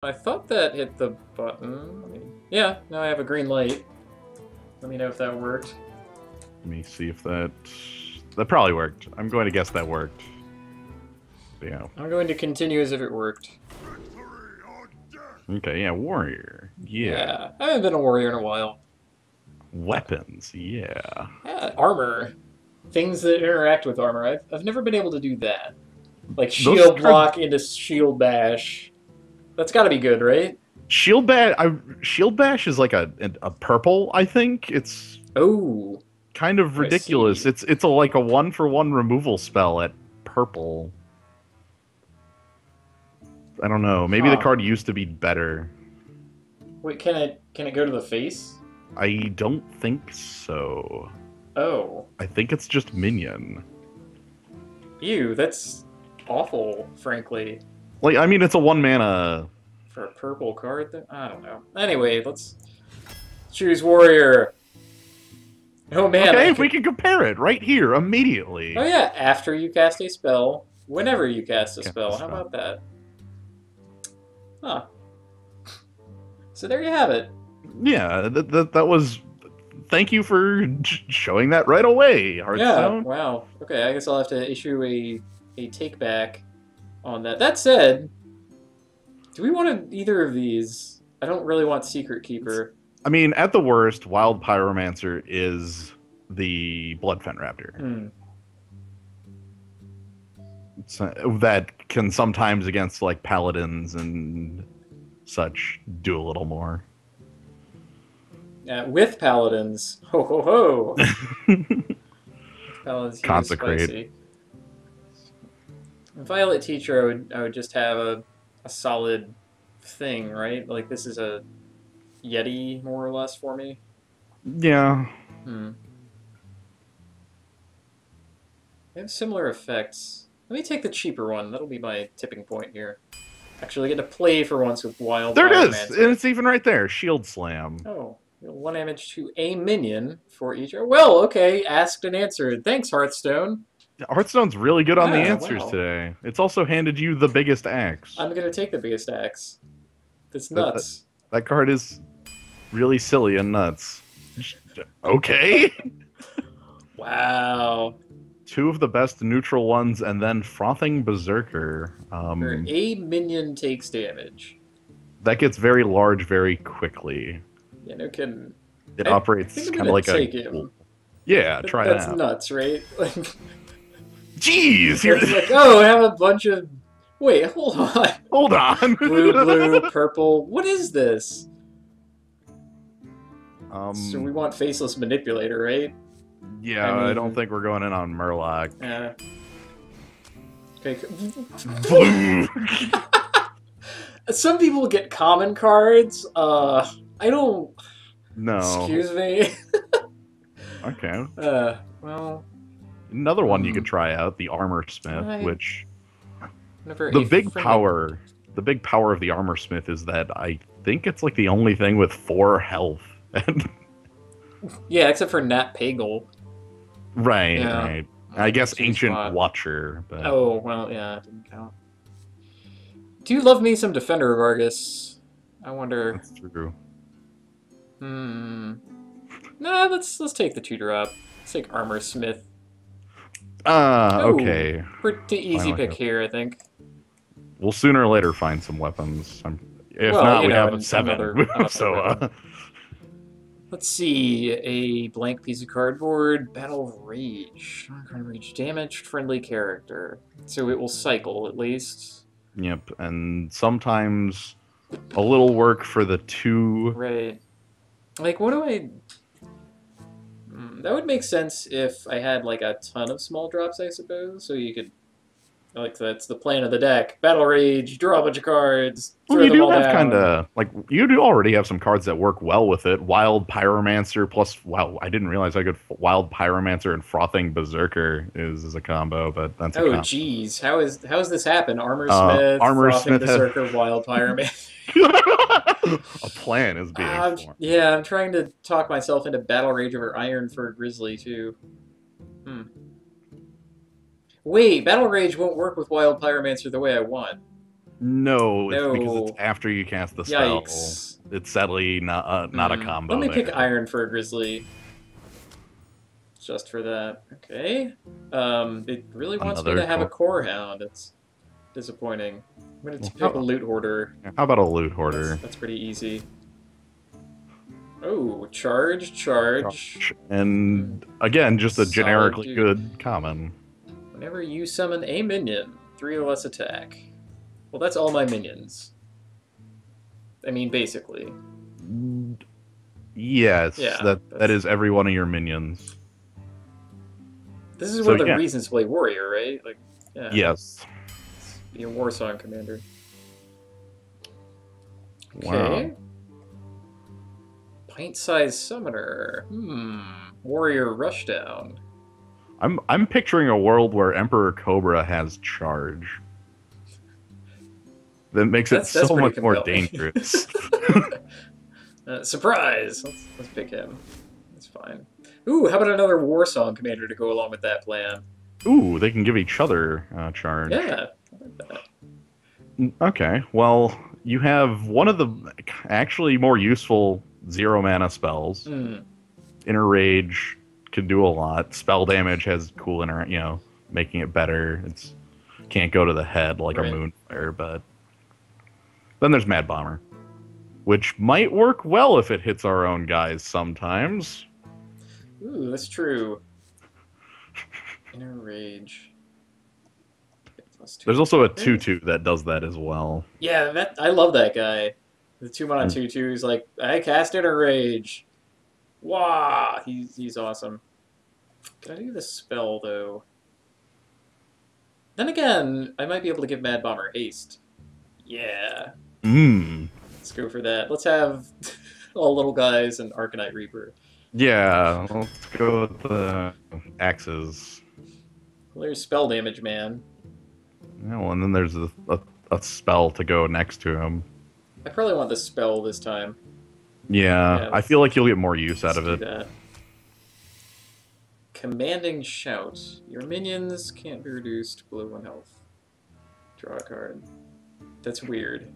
I thought that hit the button. Yeah, now I have a green light. Let me know if that worked. Let me see if that probably worked. I'm going to guess that worked. Yeah. I'm going to continue as if it worked. Okay, yeah, warrior. Yeah. I haven't been a warrior in a while. Weapons, yeah. Yeah, armor. Things that interact with armor. I've never been able to do that. Like Those shield block cards, into shield bash. That's gotta be good, right? shield bash. Shield bash is like a purple. I think it's Oh, kind of I ridiculous. see. It's like a 1-for-1 removal spell at purple. I don't know. Maybe the Huh. card used to be better. Wait, can it go to the face? I don't think so. Oh. I think it's just minion. Ew, that's awful, frankly. Like, I mean, it's a 1-mana. For a purple card? I don't know. Anyway, let's choose warrior. Oh man. Okay, we can compare it right here immediately. Oh yeah, after you cast a spell, whenever you cast a spell. How about that? Huh. So there you have it. Yeah, that was. Thank you for showing that right away, Hearthstone. Yeah, wow. Okay, I guess I'll have to issue a take back on that. That said, do we want either of these? I don't really want Secret Keeper. I mean, at the worst, Wild Pyromancer is the Bloodfen Raptor. That can sometimes, against like paladins and such, do a little more. With paladins, ho ho ho. Paladins, Consecrate. spicy. Violet Teacher, I would just have a solid thing, right? Like this is a Yeti more or less for me. Yeah. They have similar effects. Let me take the cheaper one. That'll be my tipping point here. Actually, I get to play for once with Wild There it is, Pyromancer. and it's even right there. Shield Slam. Oh, 1 damage to a minion for each. Well, okay, asked and answered. Thanks, Hearthstone. Hearthstone's really good on the Yeah, answers wow. today. It's also handed you the biggest axe. I'm gonna take the biggest axe. That's nuts. That card is really silly and nuts. Okay. Wow. 2 of the best neutral ones, and then Frothing Berserker. Where a minion takes damage. That gets very large very quickly. Yeah, no kidding. It operates kind of like take him. Yeah, try That's that. That's nuts, right? Like, jeez! It's like, oh, I have a bunch of... Wait, hold on. Hold on. Blue, purple. What is this? So we want Faceless Manipulator, right? Yeah, I don't think we're going in on Murloc. Yeah. Okay. Blue! Some people get common cards. I don't... No. Excuse me? Okay. Well... Another one you could try out, the Armor Smith, which... The big power of the Armor Smith is that I think it's like the only thing with 4 health. Yeah, except for Nat Pagle. Right, Yeah. right. I guess Ancient Watcher, but... Oh, well, yeah, it didn't count. Do you love me some Defender of Argus? I wonder... That's true. Nah, let's take the 2-drop. Let's take Armor Smith. Okay. Pretty easy pick here, I think. We'll sooner or later find some weapons. If not, we have 7. So, let's see. A blank piece of cardboard. Battle of Rage. Card Rage damaged friendly character. So it will cycle, at least. Yep, and sometimes a little work for the 2. Right. Like, what do I... That would make sense if I had, like, a ton of small drops, I suppose. So you could... Like, that's the plan of the deck. Battle Rage, draw a bunch of cards, well, you do have kind of... Like, you do already have some cards that work well with it. Wild Pyromancer plus... Wow, I didn't realize I could... Wild Pyromancer and Frothing Berserker is a combo, but that's a combo. Oh, jeez. How's this happen? Armor Smith, Frothing Berserker, Wild Pyromancer. A plan is being formed. Yeah, I'm trying to talk myself into Battle Rage over Iron for Grizzly, too. Wait, Battle Rage won't work with Wild Pyromancer the way I want. No, it's because it's No. after you cast the spell. Yikes. It's sadly not a Let combo me pick there. Iron for a Grizzly. Just for that. Okay. It really wants me Another to have a core. Core Hound. It's disappointing. I'm going to pick a Loot Hoarder. How about a Loot Hoarder? That's pretty easy. Oh, charge. And again, just a Solid generically dude. good common. Whenever you summon a minion, 3 or less attack. Well, that's all my minions. I mean, basically. Yes, Yeah, that is every one of your minions. This is So, one of the yeah. reasons to play Warrior, right? Like, yeah. Yes. Be a War Song commander. Wow. Okay. Pint-sized summoner. Warrior Rushdown. I'm picturing a world where Emperor Cobra has charge. That makes it so much more dangerous. Surprise! Let's pick him. That's fine. Ooh, how about another War Song commander to go along with that plan? Ooh, they can give each other charge. Yeah, I like that. Okay, well, you have one of the actually more useful 0-mana spells. Inner Rage can do a lot. Spell damage has cool making it better. It's can't go to the head like a Moonfire, but then there's Mad Bomber, which might work well if it hits our own guys sometimes. Ooh, that's true. Inner Rage. There's also a 2/2 that does that as well. Yeah, I love that guy. The 2-mana 2/2 is like, I cast Inner Rage. Wow, he's awesome. Can I do the spell though? Then again, I might be able to give Mad Bomber haste. Yeah. Let's go for that. Let's have all little guys and Arcanite Reaper. Yeah, let's go with the axes. Well, there's spell damage, man. Yeah, well, and then there's a spell to go next to him. I probably want the spell this time. Yeah, I feel like you'll get more use out of it. That. Commanding Shout. Your minions can't be reduced below 1 health. Draw a card. That's weird.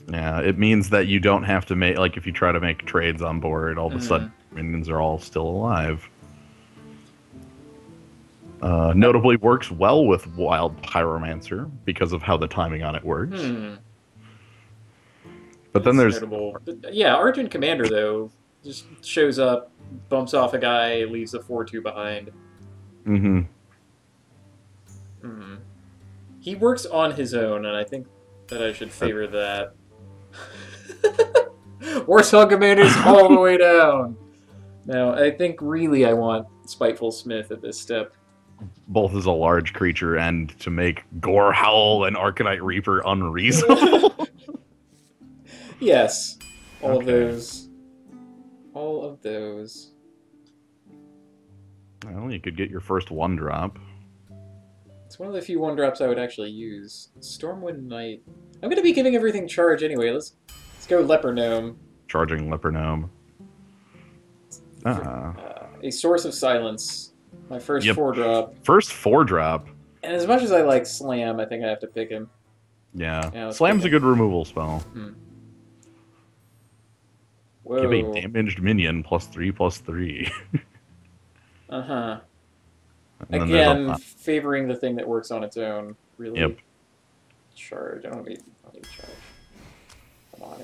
Yeah, it means that you don't have to make, like, if you try to make trades on board, all of a sudden minions are all still alive. Notably works well with Wild Pyromancer because of how the timing on it works. But then there's... But, yeah, Argent Commander, though, just shows up, bumps off a guy, leaves a 4/2 behind. He works on his own, and I think that I should favor that. Warsong Commander's all the way down! Now, I think really I want Spiteful Smith at this step. Both as a large creature and to make Gore Howl and Arcanite Reaper unreasonable. Yes. All of those. All of those. Well, you could get your first 1-drop. It's one of the few 1-drops I would actually use. Stormwind Knight. I'm going to be giving everything charge anyway. Let's go Leper Gnome. Charging Leper Gnome. A Source of Silence. My first 4-drop. First 4-drop. And as much as I like Slam, I think I have to pick him. Yeah. Slam's a good removal spell. Whoa. Give a damaged minion +3/+3. Again, favoring the thing that works on its own. Really. Charge. I don't need charge. Come on.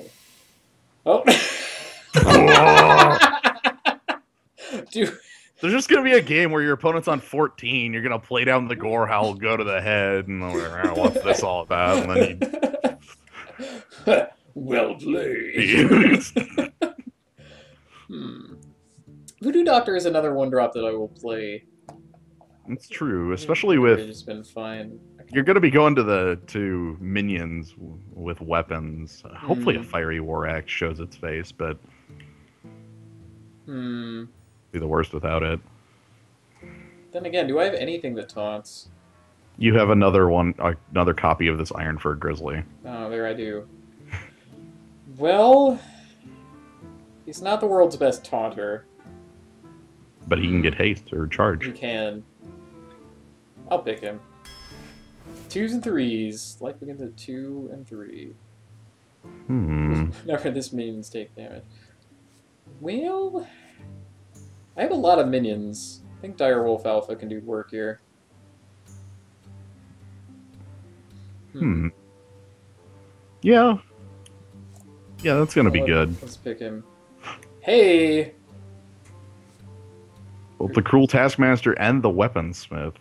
Oh! Dude. There's just going to be a game where your opponent's on 14, you're going to play down the Gore Howl, go to the head, and what's this all about? And then well played. Voodoo Doctor is another 1-drop that I will play. It's true, especially with... It's been fine. You're going to be going to minions with weapons. Hopefully a Fiery War Axe shows its face, but... Be the worst without it. Then again, do I have anything that taunts? You have another copy of this Ironfur Grizzly. Oh, there I do. Well, he's not the world's best taunter. But he can get haste or charge. He can. I'll pick him. 2s and 3s. Life begins at 2 and 3. Hmm. Whenever this minions take damage. Well, I have a lot of minions. I think Direwolf Alpha can do work here. Hmm. Yeah. Yeah, that's gonna be good. Let's pick him. Hey! Both the Cruel Taskmaster and the Weaponsmith.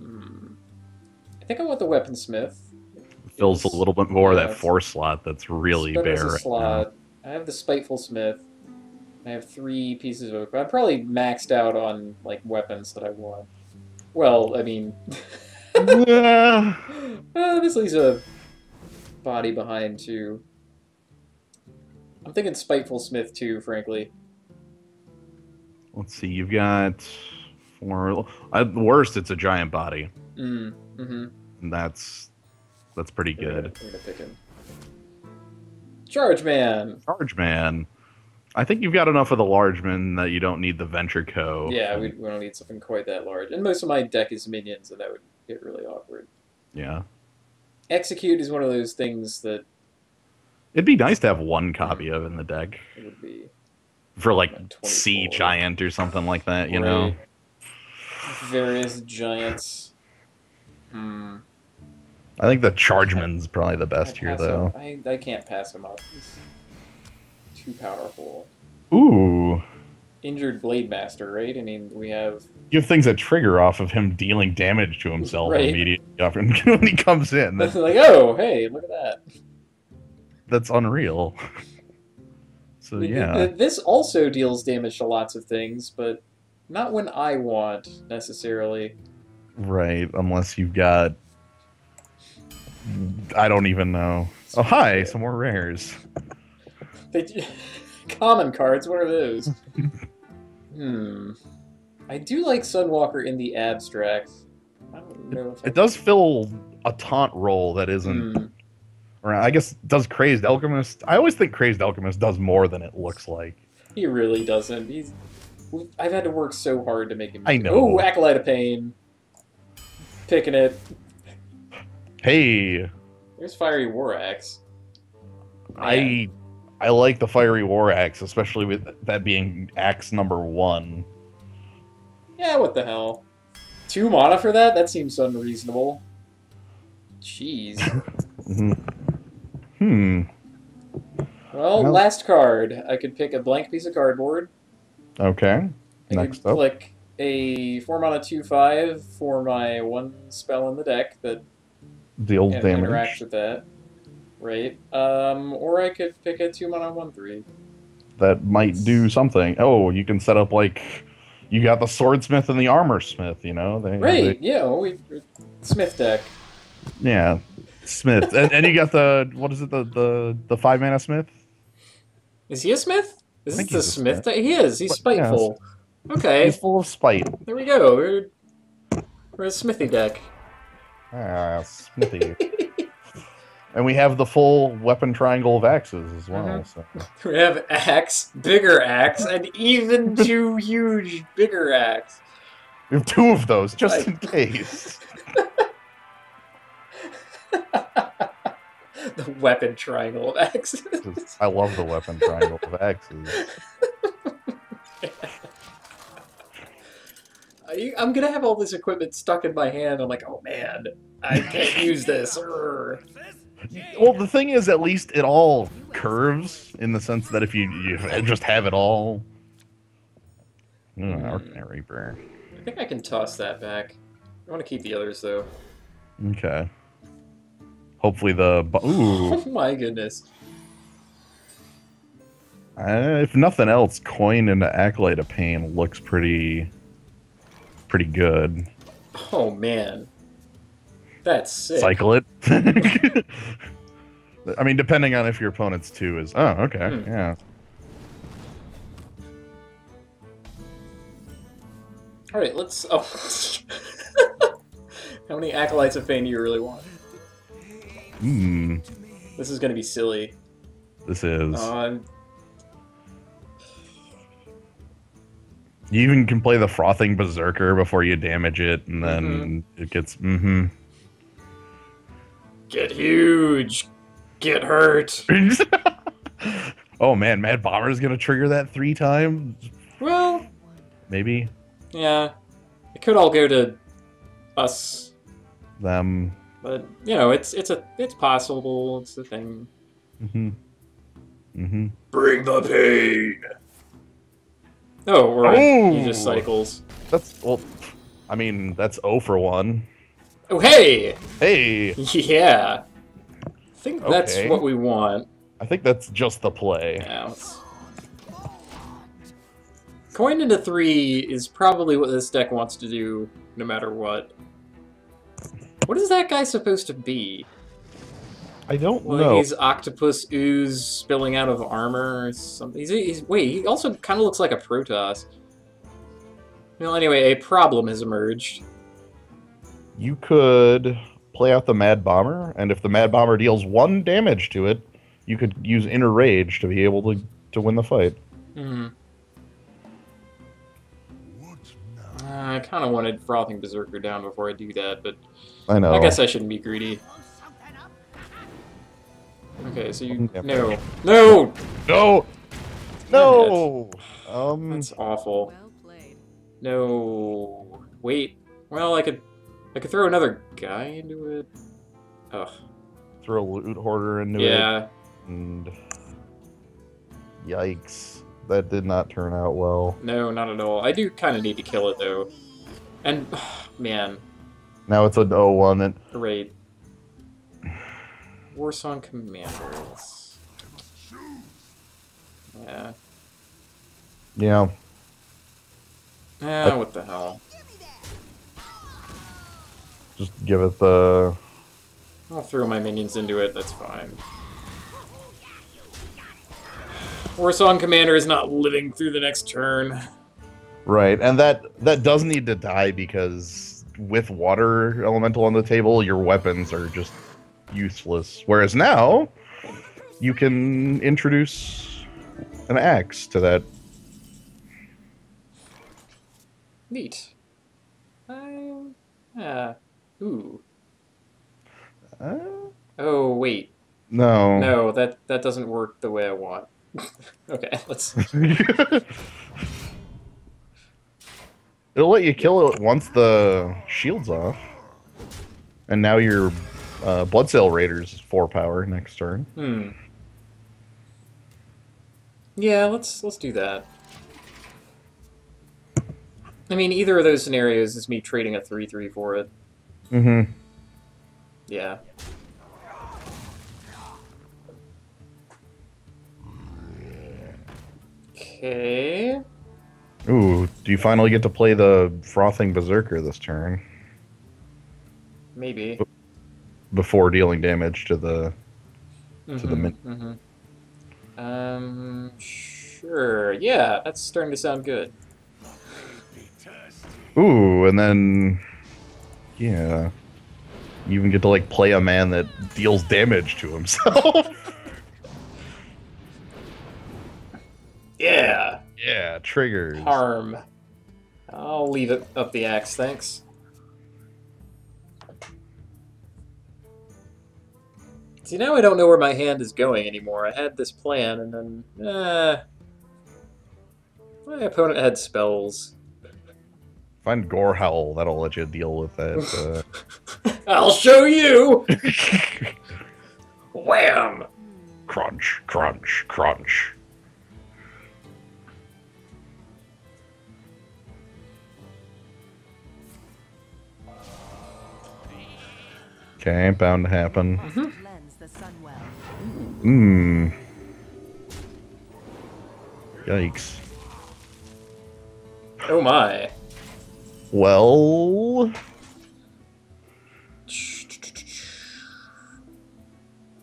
I think I want the Weaponsmith. Fills a little bit more of that 4 slot that's really bare right slot. now. I have the Spiteful Smith. I have 3 pieces of... I'm probably maxed out on, like, weapons that I want. Well, I mean... Yeah. This leaves a body behind, too. I'm thinking Spiteful Smith, too, frankly. Let's see, you've got 4... At worst, it's a giant body. Mm-hmm. And that's pretty good. I'm gonna pick him. Charge Man! Charge Man. I think you've got enough of the large man that you don't need the Venture Co. Yeah, we don't need something quite that large. And most of my deck is minions, and that would get really awkward. Yeah. Execute is one of those things that... It'd be nice to have 1 copy of in the deck. It would be... For, like, Sea Giant or something like that, you know? Various giants. I think the Chargeman's probably the best here, though. I can't pass him up. He's too powerful. Ooh. Injured Blade Master, right? I mean, we have... You have things that trigger off of him dealing damage to himself immediately when he comes in. That's like, oh, hey, look at that. That's unreal. So, yeah. This also deals damage to lots of things, but not when I want, necessarily. Right, unless you've got... I don't even know. Oh, hi, some more rares. Common cards, what are those? I do like Sunwalker in the abstract. I don't know if it does fill a taunt role that isn't... Or I guess does Crazed Alchemist. I always think Crazed Alchemist does more than it looks like. He really doesn't. I've had to work so hard to make him... I know. Oh, Acolyte of Pain. Picking it. Hey. There's Fiery War Axe. I like the Fiery War Axe, especially with that being axe number 1. Yeah, what the hell? 2 mana for that? That seems unreasonable. Jeez. Well, last card. I could pick a blank piece of cardboard. Okay. I could click a 4 mana 2/5 for my 1 spell in the deck that deals damage. Interacts with that. Right. Or I could pick a 2 mana 1/3. That might do something. Oh, you can set up like you got the Swordsmith and the Armorsmith, you know? Yeah, Smith deck. Yeah. Smith. and you got the what is it, the 5 mana Smith? Is he a Smith? Is this the Smith deck? He is. He's spiteful. Yeah. Okay. He's full of spite. There we go. We're a Smithy deck. Ah, Smithy. And we have the full weapon triangle of axes as well. So. We have axe, bigger axe, and even 2 huge bigger axe. We have 2 of those, just in case. The weapon triangle of axes. I love the weapon triangle of axes. I'm gonna have all this equipment stuck in my hand. I'm like, oh man, I can't use this. Well, the thing is, at least it all curves in the sense that if you just have it all. Reaper. I think I can toss that back. I want to keep the others though. Okay. Hopefully the... Ooh. Oh my goodness. If nothing else, Coin into Acolyte of Pain looks pretty good. Oh man. That's sick. Cycle it. I mean, depending on if your opponent's 2 is... Oh, okay, yeah. Alright, let's... Oh. How many Acolytes of Pain do you really want? This is gonna be silly. This is. You even can play the Frothing Berserker before you damage it, and then it gets. Get huge. Get hurt. Oh man, Mad Bomber's gonna trigger that 3 times? Well, Maybe. yeah. It could all go to us. Them. But, you know, it's possible. It's the thing. Mm-hmm. Mm-hmm. Bring the pain. Oh, or he just cycles. That's, well, I mean, that's 0 for 1. Oh, hey! Hey! Yeah. I think that's Okay. what we want. I think that's just the play. Yeah, coin into 3 is probably what this deck wants to do, no matter what. What is that guy supposed to be? I don't Well, know. he's octopus ooze spilling out of armor or something. Wait, he also kind of looks like a Protoss. Well, anyway, a problem has emerged. You could play out the Mad Bomber, and if the Mad Bomber deals 1 damage to it, you could use Inner Rage to be able to win the fight. Hmm. I kind of wanted Frothing Berserker down before I do that, but I know. I guess I shouldn't be greedy. Okay, so you... No. No! No! No! That's awful. No... Wait. Well, I could throw another guy into it. Ugh. Throw a Loot Hoarder into it. Yeah. And... Yikes. That did not turn out well. No, not at all. I do kind of need to kill it, though. And, man. Now it's an 0-1. And Great. Warsong Commanders. Yeah. yeah. What the hell. Just give it the... I'll throw my minions into it, that's fine. Warsong Commander is not living through the next turn. Right, and that does need to die because with Water Elemental on the table, your weapons are just useless. Whereas now, you can introduce an axe to that. Neat. Yeah. Ooh. Oh, wait. No. No, that doesn't work the way I want. Okay, let's... It'll let you kill it once the shield's off. And now your Bloodsail Raiders is 4 power next turn. Hmm. Yeah, let's do that. I mean, either of those scenarios is me trading a 3/3 for it. Mm-hmm. Yeah. Okay. Ooh, do you finally get to play the Frothing Berserker this turn? Maybe. Before dealing damage to the min. Sure. Yeah, that's starting to sound good. Ooh, and then yeah, you even get to like play a man that deals damage to himself. Yeah. Yeah, triggers. Harm. I'll leave it up the axe, thanks. See, now I don't know where my hand is going anymore. I had this plan, and then... my opponent had spells. Find Gore Howl, that'll let you deal with that. I'll show you! Wham! Crunch, crunch, crunch. Okay, bound to happen. Mmm. Yikes. Oh my. Well...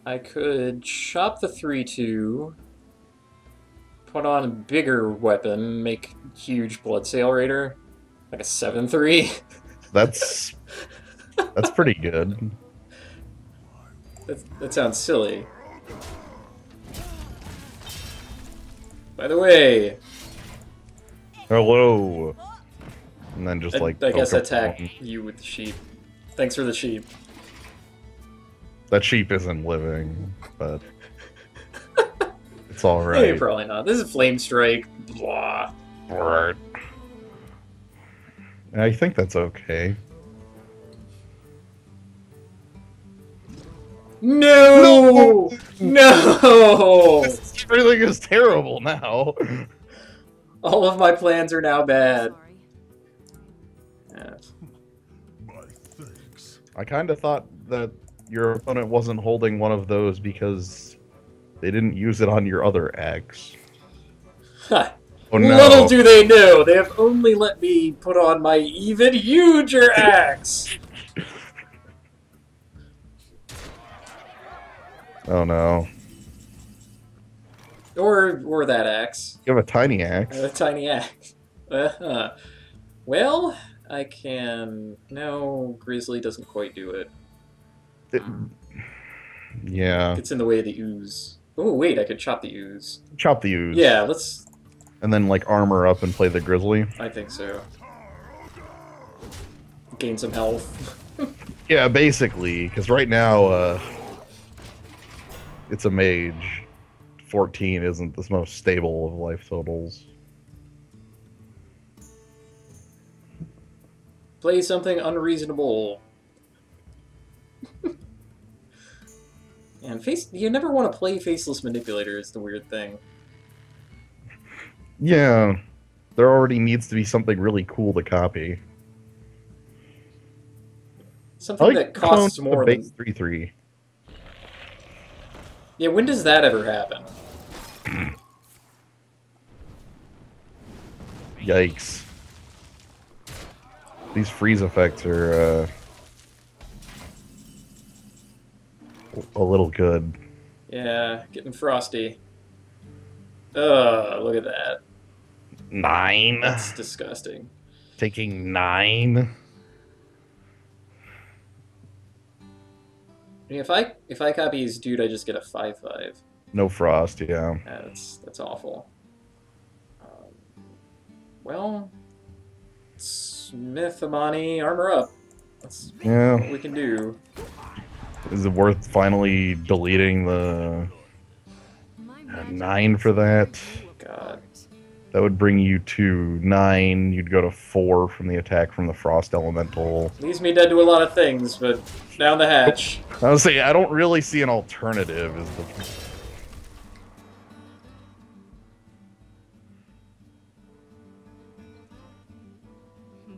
I could chop the 3/2, put on a bigger weapon, make huge Bloodsail Raider, like a 7/3. That's pretty good. That sounds silly. By the way... Hello! And then just like... I guess attack you with the sheep. Thanks for the sheep. That sheep isn't living, but it's all Maybe right. probably not. This is Flame Strike. Blah. Right. I think that's okay. No! No! Everything is terrible now. All of my plans are now bad. Yeah. I kind of thought that your opponent wasn't holding one of those because they didn't use it on your other axe. Ha. Oh no. Little do they know, they have only let me put on my even huger axe! Oh no. Or that axe. You have a tiny axe. A tiny axe. Well, I can... No, Grizzly doesn't quite do it. Yeah. It's in the way of the ooze. Oh, wait, I could chop the ooze. Chop the ooze. Yeah, let's... And then, like, armor up and play the grizzly. I think so. Gain some health. Yeah, basically. Because right now, it's a mage. 14 isn't the most stable of life totals. Play something unreasonable. And you never want to play Faceless Manipulator is the weird thing. Yeah. There already needs to be something really cool to copy. Something that costs more than... 3/3. Yeah, when does that ever happen? Yikes. These freeze effects are a little good. Yeah, getting frosty. Ugh, look at that. 9. That's disgusting. Taking 9. If I copy his dude, I just get a 5/5. No frost, yeah. That's awful. Well, Smith Amani, armor up. That's what we can do. Is it worth finally deleting the 9 for that? God. That would bring you to 9. You'd go to 4 from the attack from the Frost Elemental. Leaves me dead to a lot of things, but down the hatch. I was saying, I don't really see an alternative. Is the...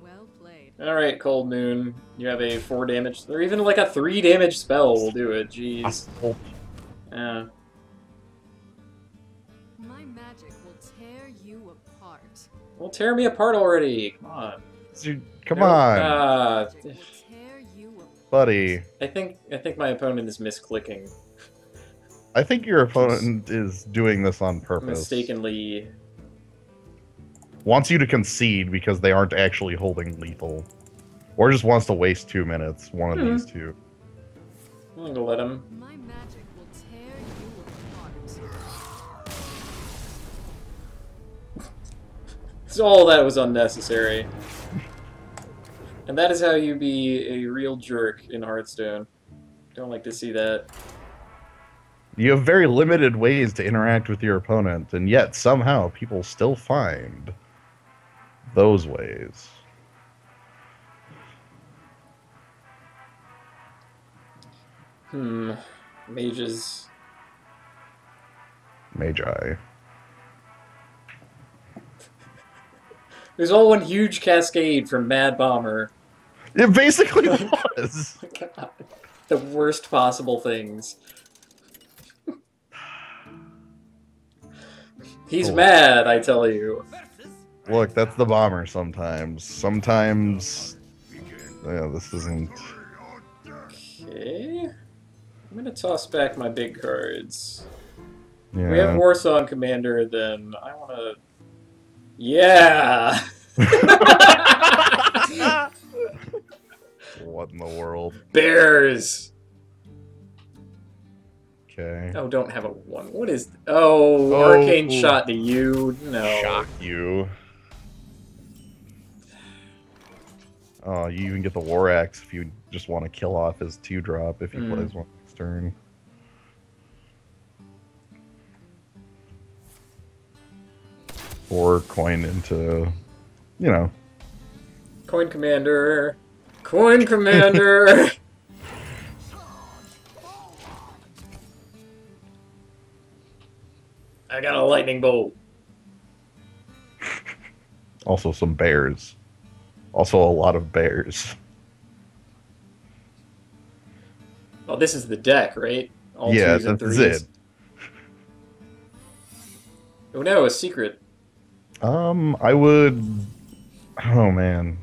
Well played. Alright, Cold Moon. You have a 4 damage, or even like a 3 damage spell will do it. Jeez. Yeah. My magic will tear you apart. Well, tear me apart already. Come on. Dude, come on, Magic will tear you apart. buddy. I think my opponent is misclicking. I think your opponent is doing this on purpose. Mistakenly. Wants you to concede because they aren't actually holding lethal. Or just wants to waste 2 minutes. One of these two. I'm gonna let him. My magic will tear you apart. So all that was unnecessary. And that is how you be a real jerk in Hearthstone. Don't like to see that. You have very limited ways to interact with your opponent, and yet somehow people still find those ways. Mages. Magi. It was all one huge cascade from Mad Bomber. It basically was. God. The worst possible things. He's mad, I tell you. Look, that's the bomber sometimes. Sometimes... Yeah, this isn't... Okay. I'm gonna toss back my big cards. Yeah. We have Warsong Commander, then I wanna... Yeah! What in the world? Bears! Okay. Oh, don't have a 1. What is... Oh, Arcane Shot to you. No. Shock you. Oh, you even get the War Axe if you just want to kill off his 2-drop if he plays one. next turn. Or coin into, you know. Coin Commander. Coin Commander. I got a lightning bolt. Also some bears. Also a lot of bears. Oh, this is the deck, right? All Yeah, twos and that's threes. it. Oh no, a secret. I would. Oh man.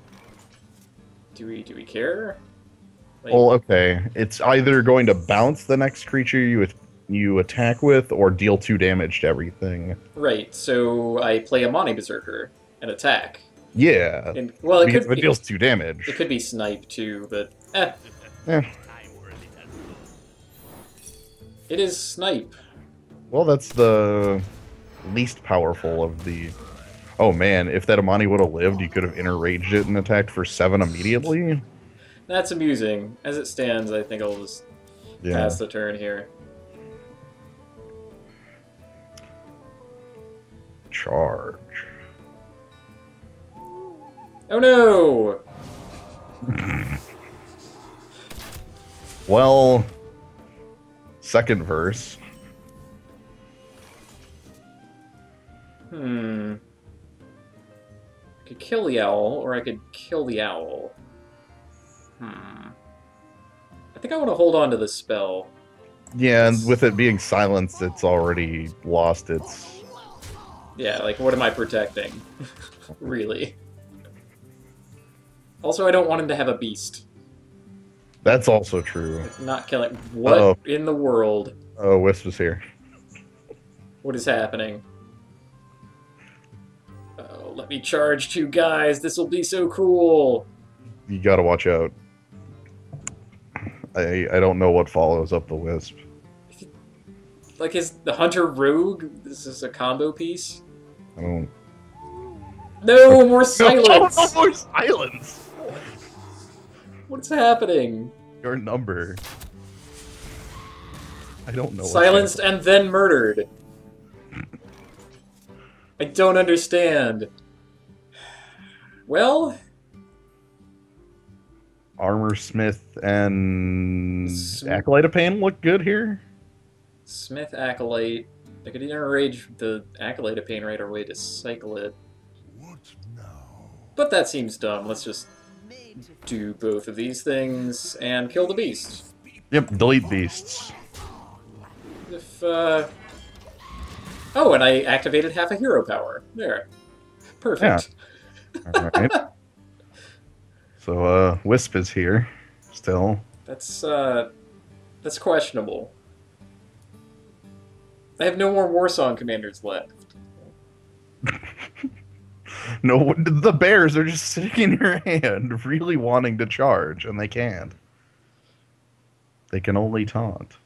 Do we care? Like, Well, okay. It's either going to bounce the next creature you attack with, or deal 2 damage to everything. right. So I play a Monty Berserker and attack. Yeah. And well, Because if it deals 2 damage. it could be snipe too, but Eh. it is snipe. Well, that's the least powerful of the. Oh man, if that Amani would have lived, you could have enraged it and attacked for 7 immediately. That's amusing. As it stands, I think I'll just pass the turn here. Charge. Oh no! Well, second verse. I could kill the owl, or I could kill the owl. I think I want to hold on to the spell. Yeah, and with it being silenced, it's already lost its. Yeah, like, what am I protecting? Really? Also, I don't want him to have a beast. That's also true. Not killing. What in the world? Oh, Wisp is here. What is happening? Oh, let me charge 2 guys. This will be so cool. You gotta watch out. I don't know what follows up the Wisp. Like, is the Hunter Rogue? This is a combo piece? I don't. No, more silence! No more silence! What's happening? Your number. I don't know. Silenced and then murdered. I don't understand. Well... Armor Smith and Acolyte of Pain look good here. Smith Acolyte. I could enrage the Acolyte of Pain right away to cycle it. But that seems dumb. Let's just do both of these things and kill the beast. Yep, delete beasts. If, Oh, and I activated half a hero power. There. Perfect. Yeah. Alright. So, Wisp is here. Still. That's questionable. I have no more Warsong commanders left. No, the bears are just sitting in your hand, really wanting to charge, and they can't. They can only taunt.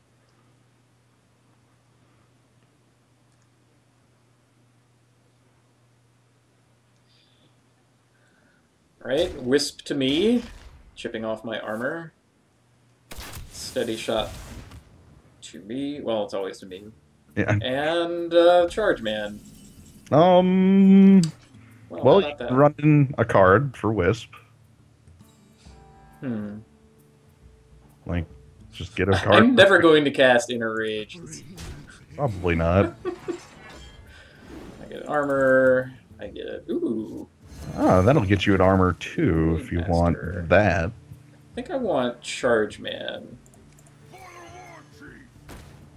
Right, Wisp to me, chipping off my armor. Steady shot to me. Well, it's always to me. Yeah. And Charge Man. Well, you can run in a card for Wisp. Like, just get a card. I'm never going to cast Inner Rage. Probably not. I get armor. I get... Ooh. Oh, that'll get you an armor too, if you want that. I think I want Charge Man.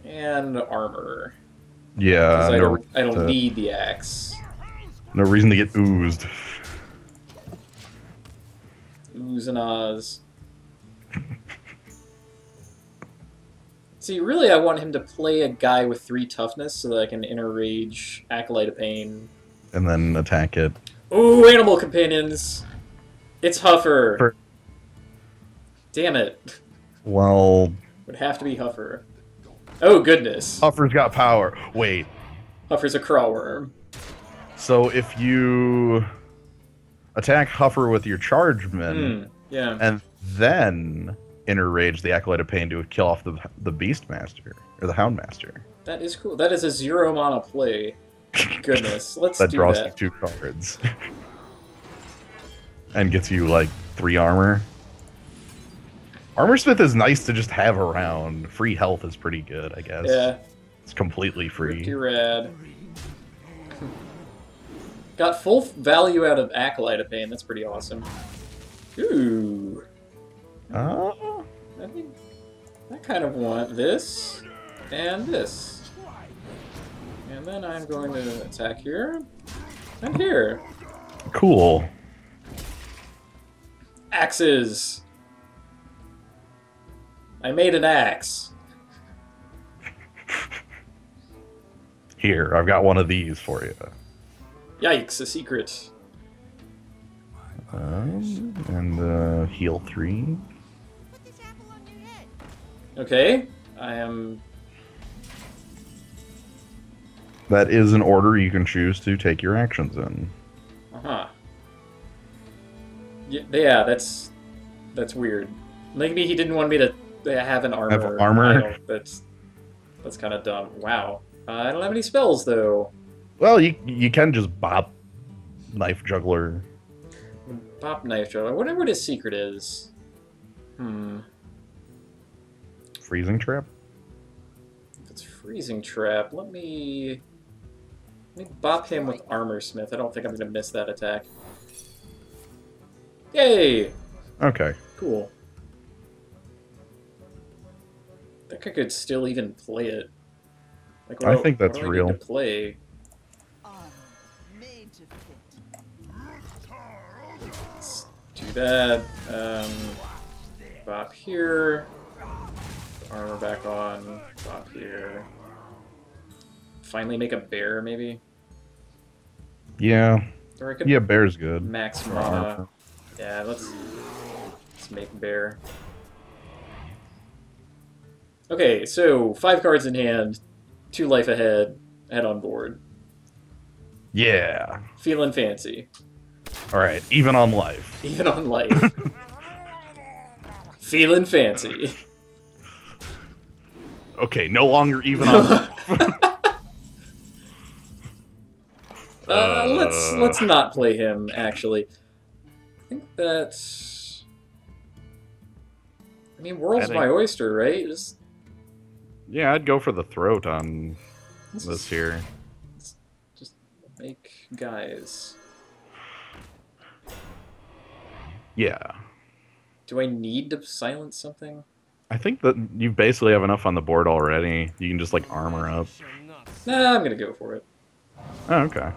And armor. Yeah, I don't need the axe. No reason to get oozed. Ooze and ahs. See, really I want him to play a guy with 3 toughness so that I can Inner Rage Acolyte of Pain. And then attack it. Ooh, Animal Companions! It's Huffer! Damn it. Well... Would have to be Huffer. Oh, goodness. Huffer's got power. Wait. Huffer's a crawworm. So if you attack Huffer with your chargeman, yeah. and then Inner Rage, the Acolyte of Pain, to kill off the Beast Master or the Hound Master. That is cool. That is a 0 mana play. Goodness, let's That do draws that. you 2 cards and gets you like 3 armor. Armorsmith is nice to just have around. Free health is pretty good, I guess. Yeah. It's completely free. Pretty rad. Got full value out of Acolyte of Pain. That's pretty awesome. Ooh. I think I kind of want this and this. And then I'm going to attack here and here. Cool. Axes. I made an axe. Here, I've got one of these for you. Yikes, a secret. And heal 3. Okay, I am... That is an order you can choose to take your actions in. Uh-huh. Yeah, that's weird. Maybe he didn't want me to have an armor. Have armor? Idol. That's kind of dumb. Wow. I don't have any spells, though. Well, you can just bop Knife Juggler. Pop Knife Juggler. Whatever his secret is. Freezing Trap? If it's Freezing Trap, let me bop him with Armor Smith. I don't think I'm going to miss that attack. Yay! Okay. Cool. I think I could still even play it. Like, I think that's what do I real. need to play? Let's do that. Bop here. Armor back on. Bop here. Finally make a bear, maybe? Yeah. Or I could Yeah, bear's good. max mana. Yeah, let's make bear. Okay, so 5 cards in hand, 2 life ahead, head on board. Yeah. Feeling fancy. Alright, even on life. Even on life. Feeling fancy. Okay, no longer even on life. Let's not play him, actually. I think that's... I mean, world's my oyster, right? Yeah, I'd go for the throat on this here. Just make guys. Yeah. Do I need to silence something? I think that you basically have enough on the board already. You can just, like, armor up. Nah, I'm gonna go for it. Oh, okay.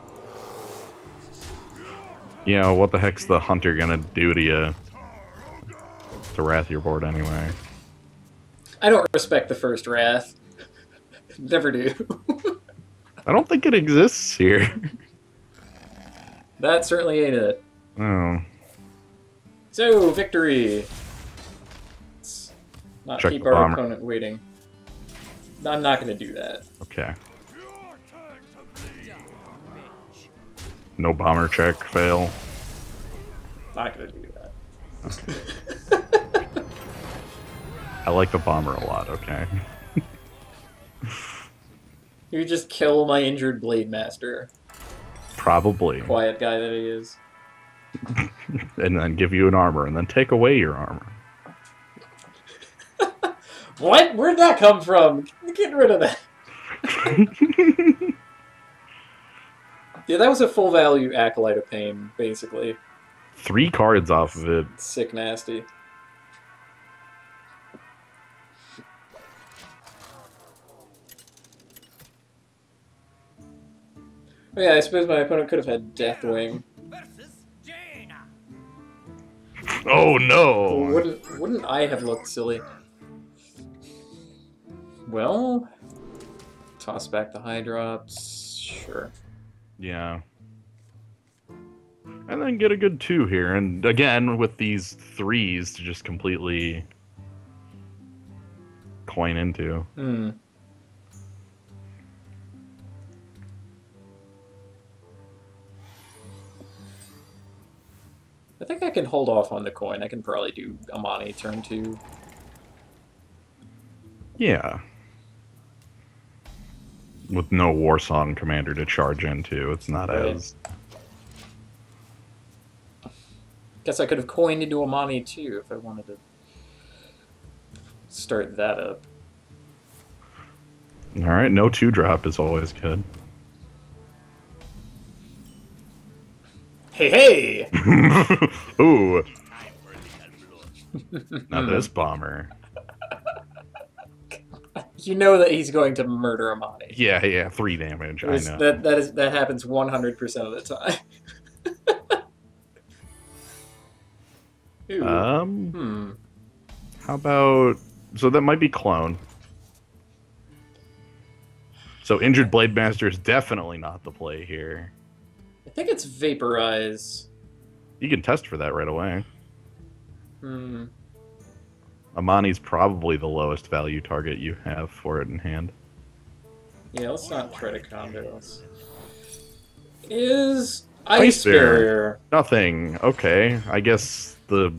Yeah, what the heck's the hunter gonna do to you? To wrath your board anyway. I don't respect the first wrath. Never do. I don't think it exists here. That certainly ain't it. Oh. So, victory! Let's not Check keep the our bomber. opponent waiting. I'm not gonna do that. Okay. No bomber check, fail. Not gonna do that. I like the bomber a lot, okay. You just kill my injured Blade Master. Probably. Quiet guy that he is. And then give you an armor, and then take away your armor. What? Where'd that come from? Get rid of that. Yeah, that was a full value Acolyte of Pain, basically. 3 cards off of it. Sick nasty. Oh yeah, I suppose my opponent could have had Deathwing. Oh no! Wouldn't I have looked silly? Well, toss back the high drops. Sure. Yeah. And then get a good 2 here, and again with these 3s to just completely coin into. Hmm. I think I can hold off on the coin. I can probably do Amani turn 2. Yeah. With no Warsong commander to charge into, it's not Right. as... Guess I could have coined into Amani too if I wanted to start that up. Alright, no 2-drop is always good. Hey, hey! Ooh. Now this bomber. You know that he's going to murder Amani. Yeah, 3 damage, I know. That happens 100% of the time. Ooh. How about... So that might be clone. So Injured Blade Master is definitely not the play here. I think it's Vaporize. You can test for that right away. Amani's probably the lowest value target you have for it in hand. Yeah, let's not try to combo us. Is Ice Barrier. Nothing. Okay, I guess the...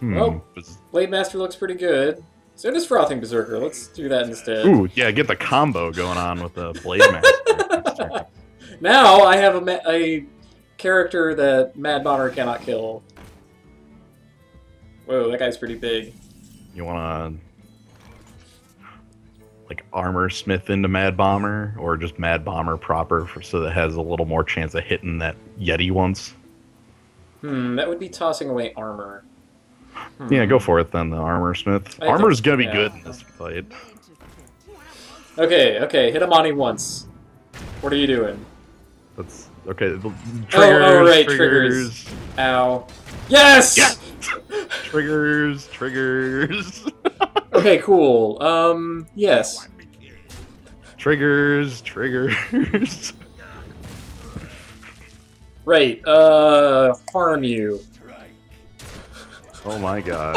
Well, Blade Master looks pretty good. So does Frothing Berserker. Let's do that instead. Ooh, yeah, get the combo going on with the Blade Master. Now I have a character that Mad Bomber cannot kill. Whoa, that guy's pretty big. You wanna... like Armor Smith into Mad Bomber? Or just Mad Bomber proper so that it has a little more chance of hitting that Yeti once? That would be tossing away armor. Yeah, go for it then, the Armor Smith. Armor's gonna be good in this fight. Okay, hit Amani once. What are you doing? That's... okay, triggers, right, triggers. Ow. Yes! Yeah! Triggers. Okay, cool. Yes. Triggers. Right, harm you. Oh my god.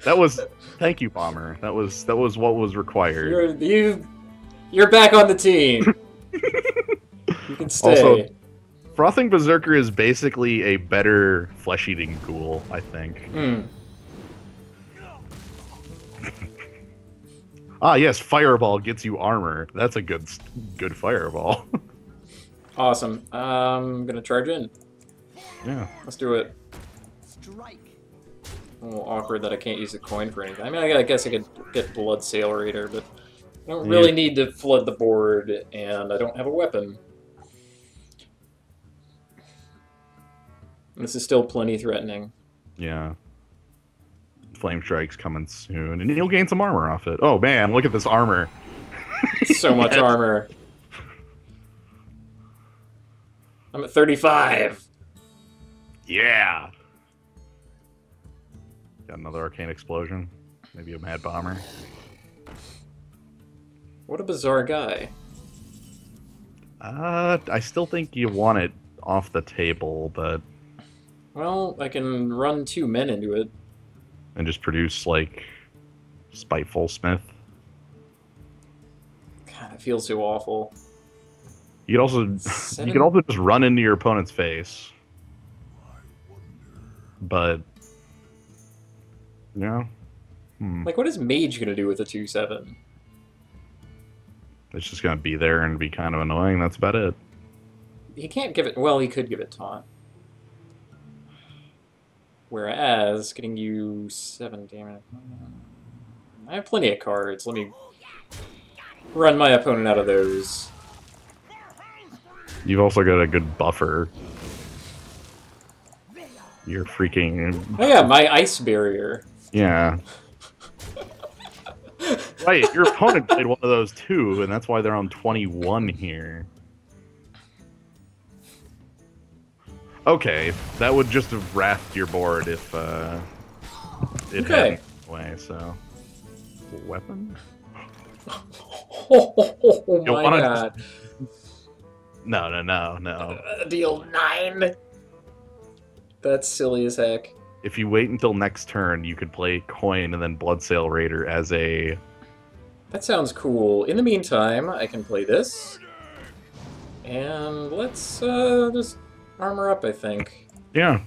That was... Thank you, Bomber. That was what was required. You're back on the team. You can stay. Also, Frothing Berserker is basically a better flesh-eating ghoul, I think. Ah, yes, Fireball gets you armor. That's a good Fireball. Awesome. I'm gonna charge in. Yeah. Let's do it. A little awkward that I can't use the coin for anything. I mean, I guess I could get Blood Sail Raider, but I don't really need to flood the board, and I don't have a weapon. This is still plenty threatening. Yeah. Flame Strike's coming soon, and you'll gain some armor off it. Oh man, look at this armor. So much armor. I'm at 35. Yeah. Got another Arcane Explosion. Maybe a Mad Bomber. What a bizarre guy. I still think you want it off the table, but... Well, I can run 2 men into it. And just produce, like, Spiteful Smith. God, it feels so awful. You could also just run into your opponent's face. But... yeah. Like, what is Mage gonna do with a 2/7? It's just gonna be there and be kind of annoying, that's about it. He can't give it... Well, he could give it Taunt. Whereas, getting you 7 damage... I have plenty of cards. Let me run my opponent out of those. You've also got a good buffer. You're freaking... Oh yeah, my Ice Barrier. Yeah. Right, your opponent played one of those too, and that's why they're on 21 here. Okay, that would just have wrathed your board if it hadn't way, so... Weapon? Oh my god. No. Deal 9? That's silly as heck. If you wait until next turn, you could play Coin and then Bloodsail Raider as a... That sounds cool. In the meantime, I can play this. And let's just armor up, I think. Yeah.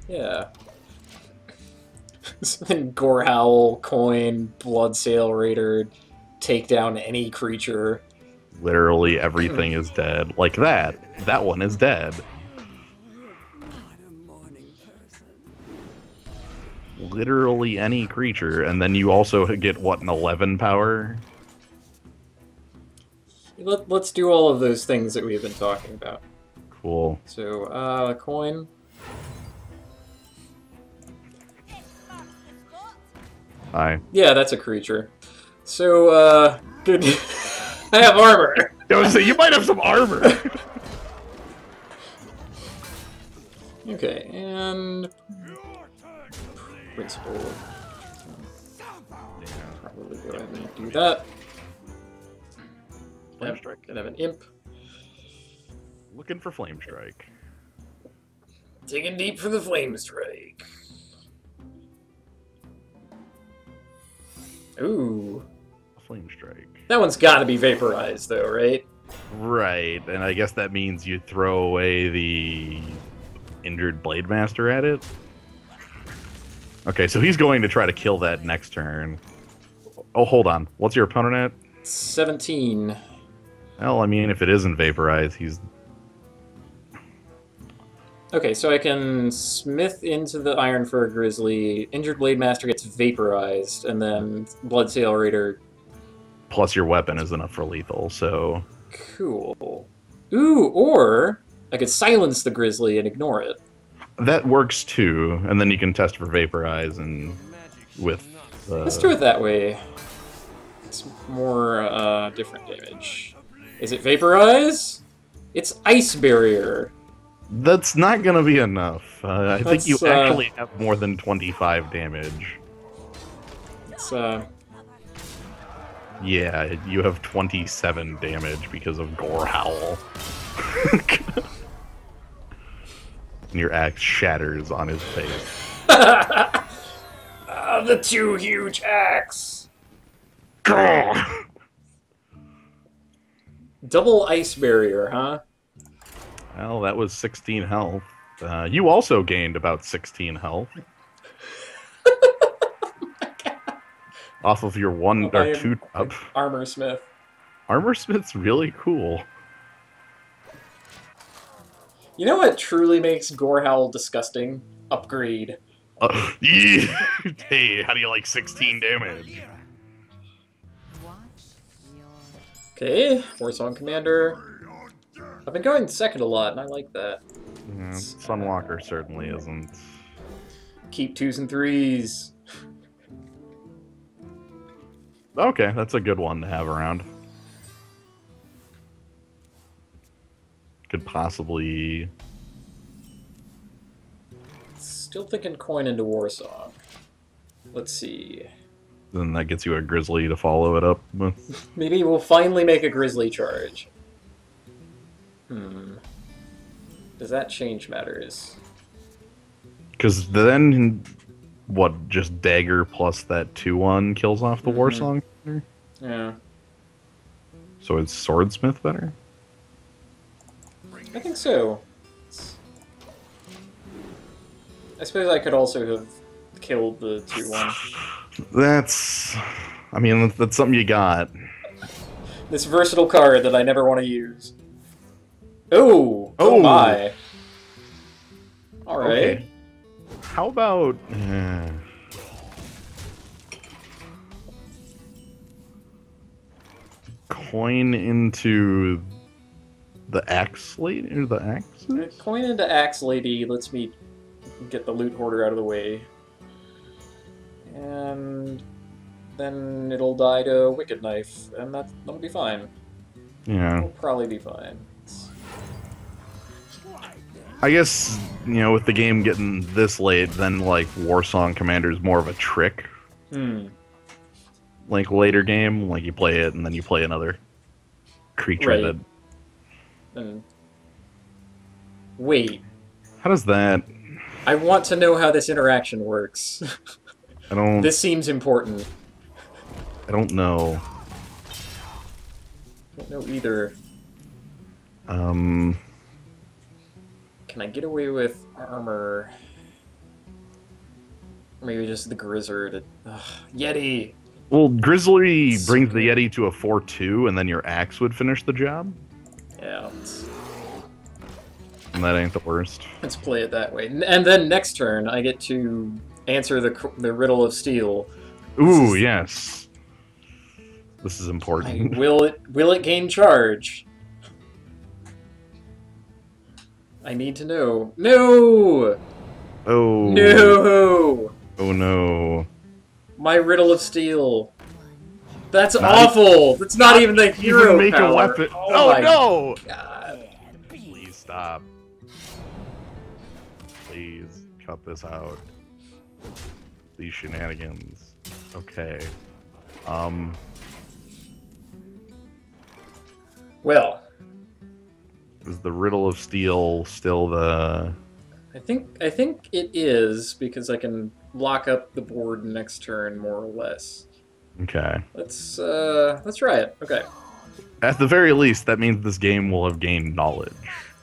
Yeah. Then Gorehowl, Coin, Bloodsail Raider, take down any creature. Literally everything is dead. Like that. That one is dead. Literally any creature. And then you also get, what, an 11 power? Let's do all of those things that we've been talking about. Cool. So, Coin. Hi. Yeah, that's a creature. So, good. I have armor! I was saying, you might have some armor! Okay, and... Principal. Probably go ahead and do that. Flame Strike. Gonna have an imp. Looking for Flame Strike. Digging deep for the Flame Strike. Ooh. Flame Strike. That one's gotta be vaporized, though, right? Right, and I guess that means you throw away the injured Blade Master at it. Okay, so he's going to try to kill that next turn. Oh, hold on. What's your opponent at? 17. Well, I mean, if it isn't vaporized, he's... Okay, so I can smith into the Iron Fur Grizzly, Injured Blade Master gets vaporized, and then Bloodsail Raider. Plus your weapon is enough for lethal, so... Cool. Ooh, or I could silence the Grizzly and ignore it. That works too, and then you can test for vaporize and with... Let's do it that way. It's more, different damage. Is it vaporize? It's Ice Barrier. That's not gonna be enough. I think you That's, actually have more than 25 damage. It's, Yeah, you have 27 damage because of Gorehowl. And your axe shatters on his face. the two huge axe! Double Ice Barrier, huh? Well, that was 16 health. You also gained about 16 health. Off of your one or two up. Armor Smith. Armor Smith's really cool. You know what truly makes Gorehowl disgusting? Upgrade. Yeah. Hey, how do you like 16 damage? Okay, Warsong Commander. I've been going second a lot, and I like that. Yeah, Sunwalker certainly isn't. Keep 2s and 3s. Okay, that's a good one to have around. Could possibly... Still thinking coin into Warsong. Let's see. Then that gets you a Grizzly to follow it up with. Maybe we'll finally make a Grizzly charge. Does that change matters? Because then, what, just Dagger plus that 2/1 kills off the Warsong? Yeah. So it's Swordsmith better? I think so. I suppose I could also have killed the 2/1. That's... I mean, that's something you got. This versatile card that I never want to use. Oh! Oh. Oh my! Alright. Okay. How about... coin into the Axe Lady? Or the Axes? Coin into Axe Lady lets me get the Loot Hoarder out of the way. And then it'll die to Wicked Knife, and that'll be fine. Yeah. It'll probably be fine. I guess, you know, with the game getting this late, then, like, Warsong Commander is more of a trick. Like, later game, like, you play it, and then you play another creature Right. that... Wait. How does that... I want to know how this interaction works. I don't... This seems important. I don't know. I don't know either. Can I get away with armor? Maybe just the Grizzard. Ugh, Yeti! Well, Grizzly So brings the good. Yeti to a 4/2, and then your axe would finish the job. Yeah, And that ain't the worst. let's play it that way. And then next turn, I get to answer the Riddle of Steel. Ooh, yes. This is important. Will it gain charge? I need to know. No! Oh. No! Oh no. My Riddle of Steel. That's Not awful! That's not even the hero Even make power. a weapon. Oh, my no! God. Please stop. Please cut this out. These shenanigans. Okay. Well, Is the Riddle of Steel still the... I think it is because I can lock up the board next turn more or less. Okay. Let's try it. Okay. At the very least, that means this game will have gained knowledge.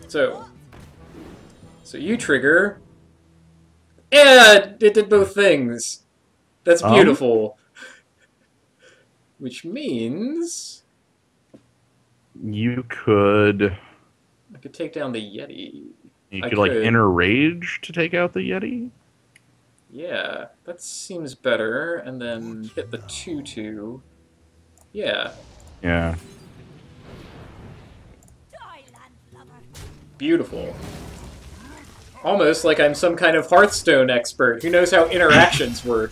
So you trigger. Yeah, it did both things. That's beautiful. Which means You could... I could take down the Yeti. You I could, like, could. enter Rage to take out the Yeti? Yeah, that seems better. And then hit the 2/2. Yeah, Yeah. beautiful. Almost like I'm some kind of Hearthstone expert who knows how interactions work.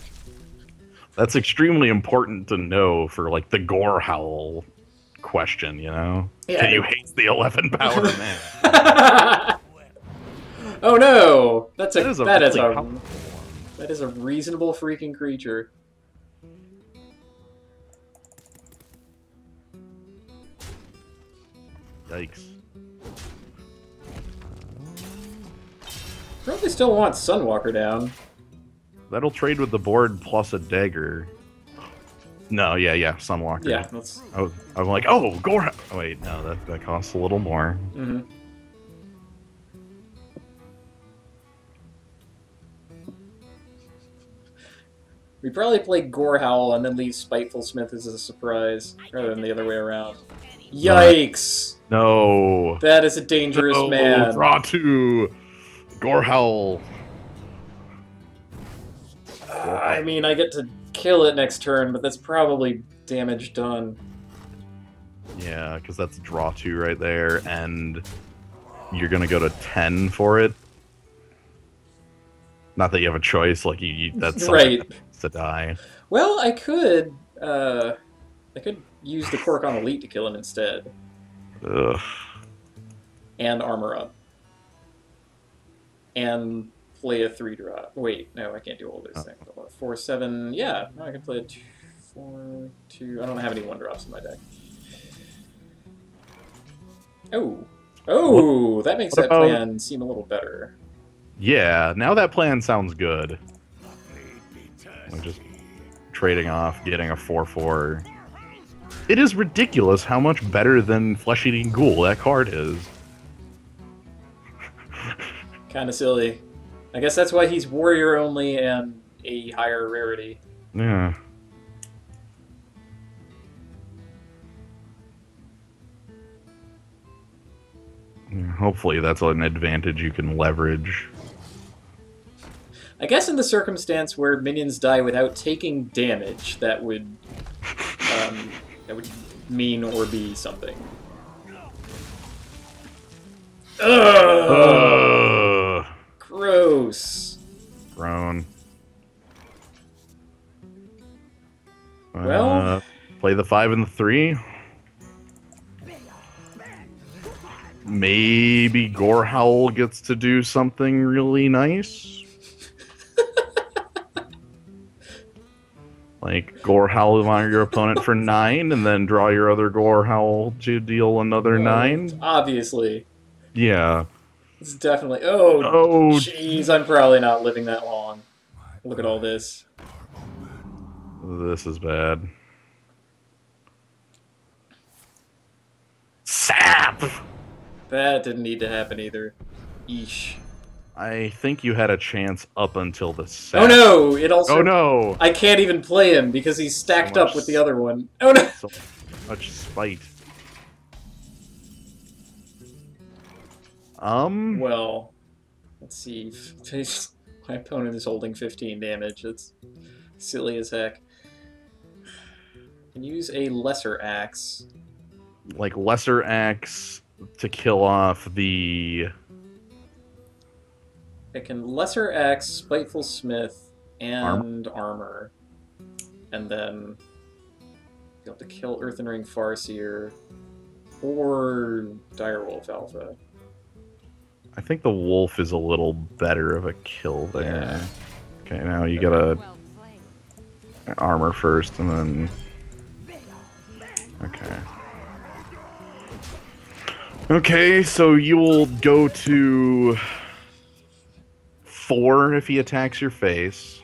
That's extremely important to know for, like, the Gore Howl question, you know? Yeah. Can you hate the 11 power man? Oh no! That That is a is really a powerful one. that is a reasonable freaking creature. Yikes. Probably still want Sunwalker down. That'll trade with the board plus a dagger. No, yeah, Sunwalker. Yeah, that's. I'm like, oh, Gore. Oh, wait, no, that costs a little more. Mm-hmm. We probably play Gorehowl and then leave Spiteful Smith as a surprise, rather than the other way around. Yikes! No. That is a dangerous No, man. Draw 2. Gore Howl. I mean, I get to kill it next turn, but that's probably damage done. Yeah, because that's draw 2 right there, and you're gonna go to 10 for it. Not that you have a choice, like that's something Right. that needs to die. Well, I could use the Cork on Elite to kill him instead. Ugh. And armor up. And play a 3-drop. Wait, no, I can't do all those things. 4, 7, yeah, no, I can play a 2, 4, 2. I don't have any 1-drops in my deck. Oh, that makes what that about- plan seem a little better. Yeah, now that plan sounds good. Like just trading off, getting a 4/4. It is ridiculous how much better than Flesh Eating Ghoul that card is. Kind of silly. I guess that's why he's warrior only and a higher rarity. Yeah. Hopefully that's an advantage you can leverage. I guess in the circumstance where minions die without taking damage, that would mean or be something. Ugh! Gross. Grown. Well, play the 5 and the 3. Maybe Gore Howl gets to do something really nice. Like, Gore Howl on your opponent for 9, and then draw your other Gore Howl to deal another 9. Obviously. Yeah. It's definitely... Oh, Oh, jeez, I'm probably not living that long. Look at all this. this is bad. Sap! That didn't need to happen either. Eesh. I think you had a chance up until the Oh sap. no! It also. Oh no! I can't even play him because he's stacked So up with the other one. Oh no! So much spite. Well, let's see. My opponent is holding 15 damage. That's silly as heck. Can use a lesser axe. Like lesser axe to kill off the. I can lesser axe, spiteful smith, and armor. And then you have to kill Earthen Ring Farseer or Direwolf Alpha. I think the wolf is a little better of a kill there. Yeah. Okay, now you gotta Well played. armor first, and then. Okay. Okay, so you will go to 4 if he attacks your face.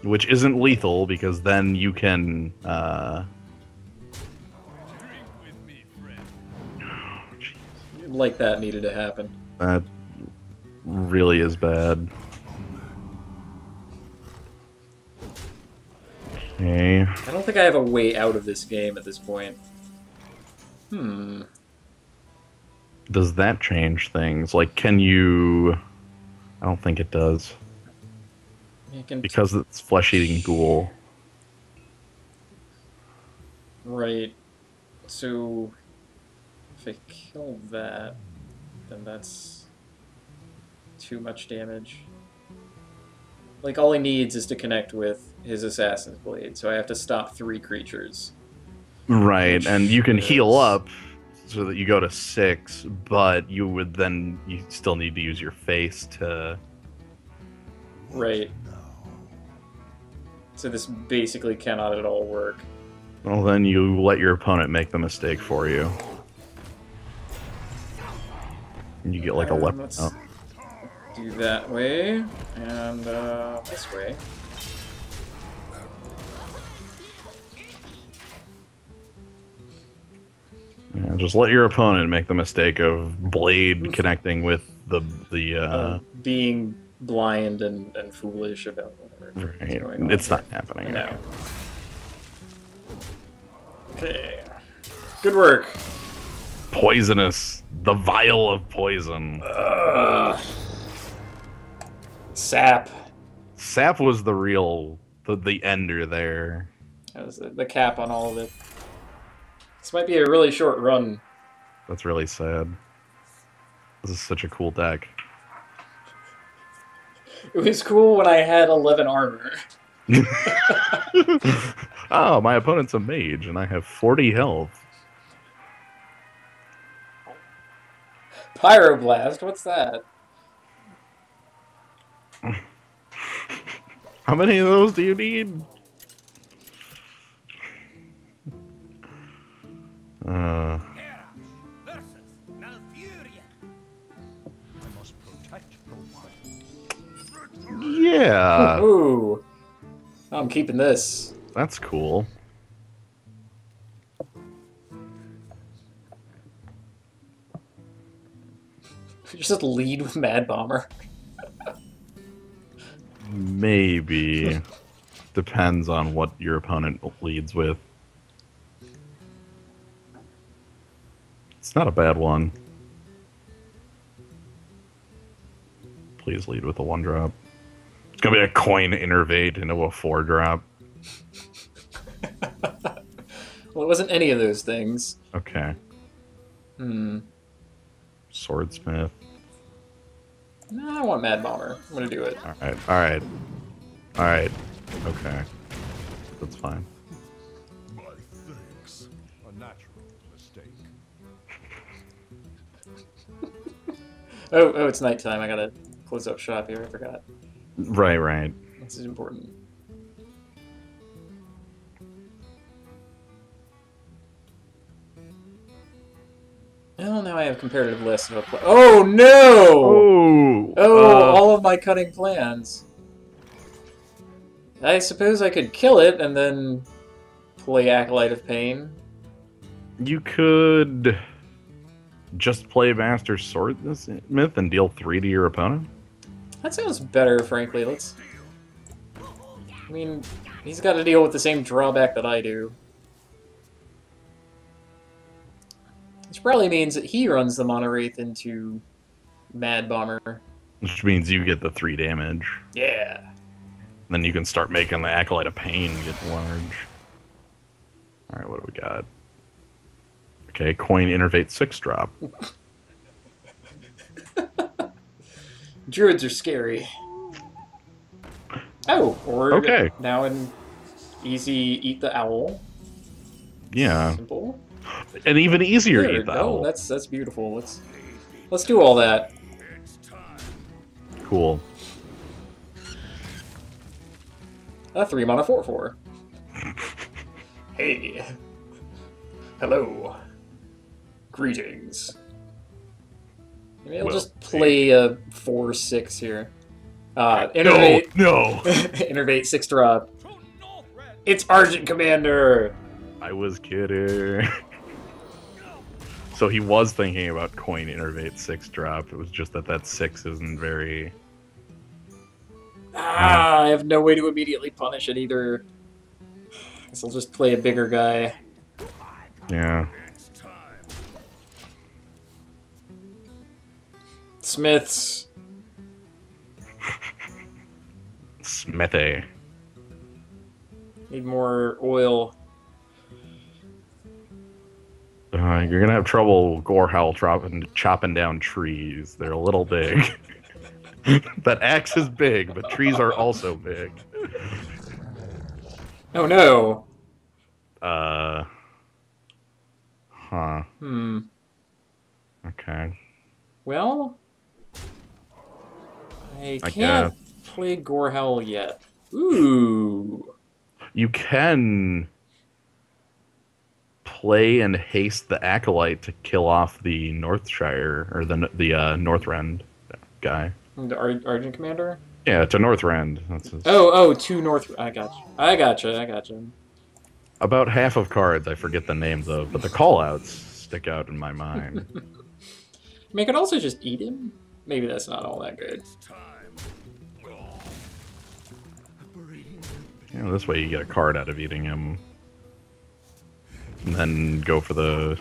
Which isn't lethal, because then you can, Like that needed to happen. that really is bad. Okay. I don't think I have a way out of this game at this point. Does that change things? Like, can you... I don't think it does. You can... Because it's flesh-eating ghoul. Right. So... if I kill that, then that's too much damage. Like, all he needs is to connect with his Assassin's Blade, so I have to stop 3 creatures. Right, and you can heal is- up so that you go to 6, but you would then... You still need to use your face to... Right. So this basically cannot at all work. Well, then you let your opponent make the mistake for you. And you get like a left... Let's Oh. do that way, and this way. Yeah, just let your opponent make the mistake of blade connecting with the Being blind and foolish about whatever is right. going on. It's not happening. No. Okay. Good work. Poisonous. The vial of poison. Sap. Sap was the real the ender there. That was the cap on all of it. This might be a really short run. That's really sad. This is such a cool deck. It was cool when I had 11 armor. Oh, my opponent's a mage, and I have 40 health. Pyroblast, what's that? How many of those do you need? Yeah, Ooh. I'm keeping this. that's cool. Just lead with Mad Bomber. Maybe. Depends on what your opponent leads with. It's not a bad one. Please lead with a 1-drop. It's gonna be a coin innervate into a 4-drop. Well, it wasn't any of those things. Okay. Swordsmith. No, I want Mad Bomber. I'm gonna do it. Alright, alright. Alright. Okay. That's fine. My thanks. A natural mistake. Oh, it's nighttime. I gotta close up shop here. I forgot. Right, right. This is important. Well, now I have a comparative list of a Oh no! Oh! All of my cutting plans. I suppose I could kill it and then play Acolyte of Pain. You could just play Master Swordsmith and deal 3 to your opponent. That sounds better, frankly. Let's. I mean, he's got to deal with the same drawback that I do. Which probably means that he runs the Mono Wraith into Mad Bomber. Which means you get the 3 damage. Yeah. Then you can start making the Acolyte of Pain get large. Alright, what do we got? Okay, Coin Innervate 6-drop. Druids are scary. Oh, or okay. Now an easy Eat the Owl. Yeah. Simple. And even easier Weird. Eat the Owl. That's beautiful. Let's do all that. Cool. A 3-mana 4/4. Hey. Hello. Greetings. Maybe I'll just play a 4/6 here. Innervate. No. Innervate 6-drop. It's Argent Commander. I was kidding. So he was thinking about Coin Innervate 6-drop. It was just that 6 isn't very. I have no way to immediately punish it either. Guess I'll just play a bigger guy. Yeah. Smiths. Smithy. Need more oil. You're gonna have trouble Gorehowl chopping down trees. They're a little big. That axe is big, but trees are also big. Oh no. Huh. Okay. Well, I I can't play Gorehowl yet. Ooh. You can play and haste the Acolyte to kill off the Northshire, or the Northrend guy. The Argent Commander? Yeah, it's a Northrend. That's his... Oh, two North... I gotcha. About half of cards I forget the names of, but the callouts stick out in my mind. I mean, I could also just eat him. Maybe that's not all that good. You know, this way you get a card out of eating him. And then go for the...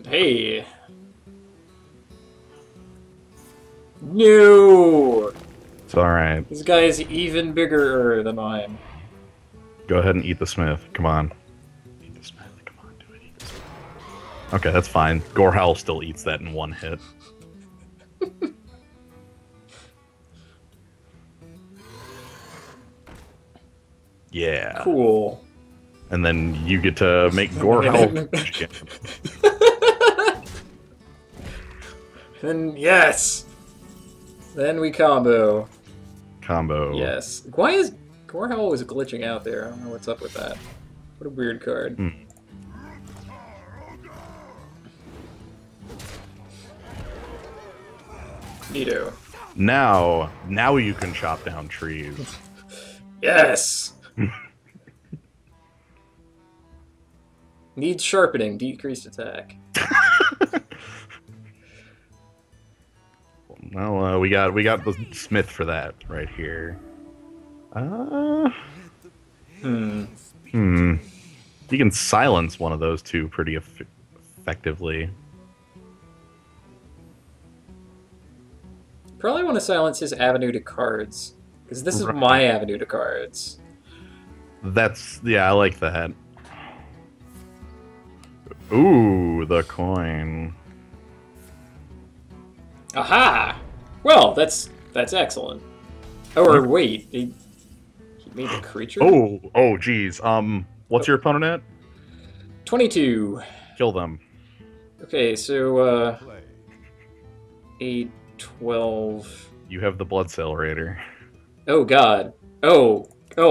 Hey. No! It's alright. This guy is even bigger than mine. Go ahead and eat the Smith. Come on. Eat the Smith. Come on, do it. Eat the Smith. Okay, that's fine. Gorehowl still eats that in one hit. Yeah. Cool. And then you get to make Gorehowl. Then, yes! Then we combo. Combo. Yes. Why is Gorehowl always glitching out there? I don't know what's up with that. What a weird card. Neato. Now you can chop down trees. Yes! Needs sharpening, decreased attack. Well, we got the Smith for that right here. You can silence one of those two pretty effectively. Probably want to silence his avenue to cards. Because this is my avenue to cards. I like that. Ooh, the coin. Aha! Well, that's excellent. Oh, or wait, he made a creature? Oh, geez. What's your opponent at? 22. Kill them. Okay, so, 8, 12... You have the Blood Accelerator. Oh god. Oh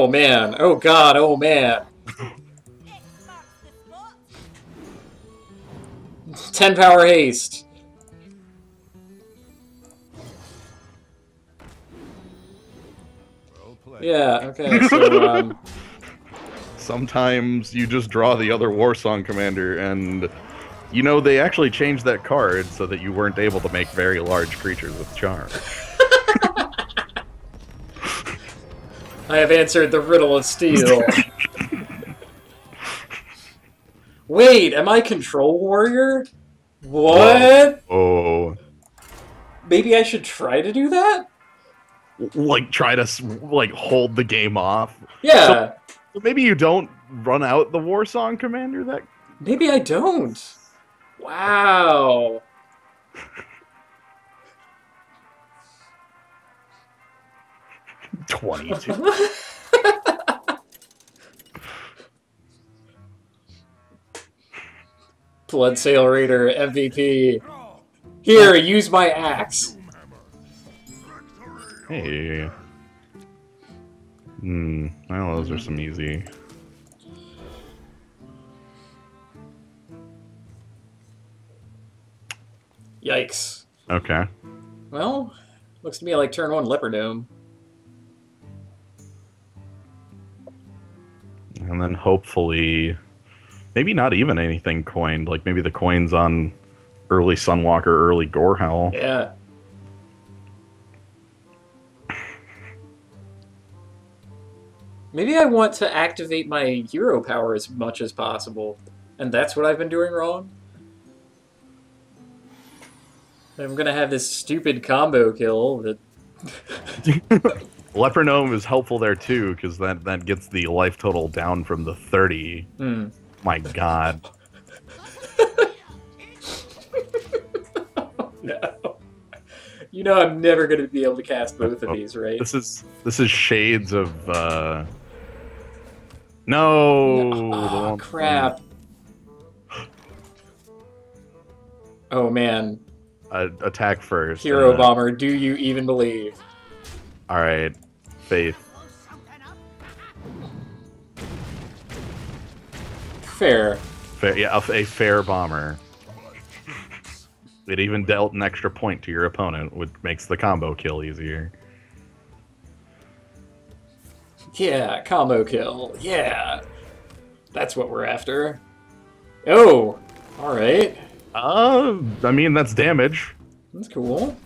man. Oh god, oh man. 10 power haste. Yeah, okay, so, sometimes you just draw the other Warsong commander, and you know they actually changed that card so that you weren't able to make very large creatures with charge. I have answered the riddle of steel. Wait, am I Control Warrior? What? Oh. Maybe I should try to do that? Like, try to, like, hold the game off? Yeah. So maybe you don't run out the Warsong commander that... Maybe I don't. Wow. $22. Bloodsail Raider MVP. Here, use my axe. Hey. Well, those are some easy. Yikes. Okay. Well, looks to me like turn 1 Leopardome. And then hopefully, maybe not even anything coined. Like maybe the coins on early Sunwalker, early Gorehowl. Yeah. Maybe I want to activate my hero power as much as possible. And that's what I've been doing wrong? I'm gonna have this stupid combo kill that... Leopardome is helpful there too, because that gets the life total down from the 30. My god. No. You know I'm never gonna be able to cast both of these, right? This is shades of No. Oh, crap. Oh man. Attack first. Hero Bomber, do you even believe? Alright. Faith. Fair. Yeah, a fair bomber. It even dealt an extra point to your opponent, which makes the combo kill easier. Yeah, combo kill. Yeah. That's what we're after. Oh! Alright. I mean, that's damage. That's cool.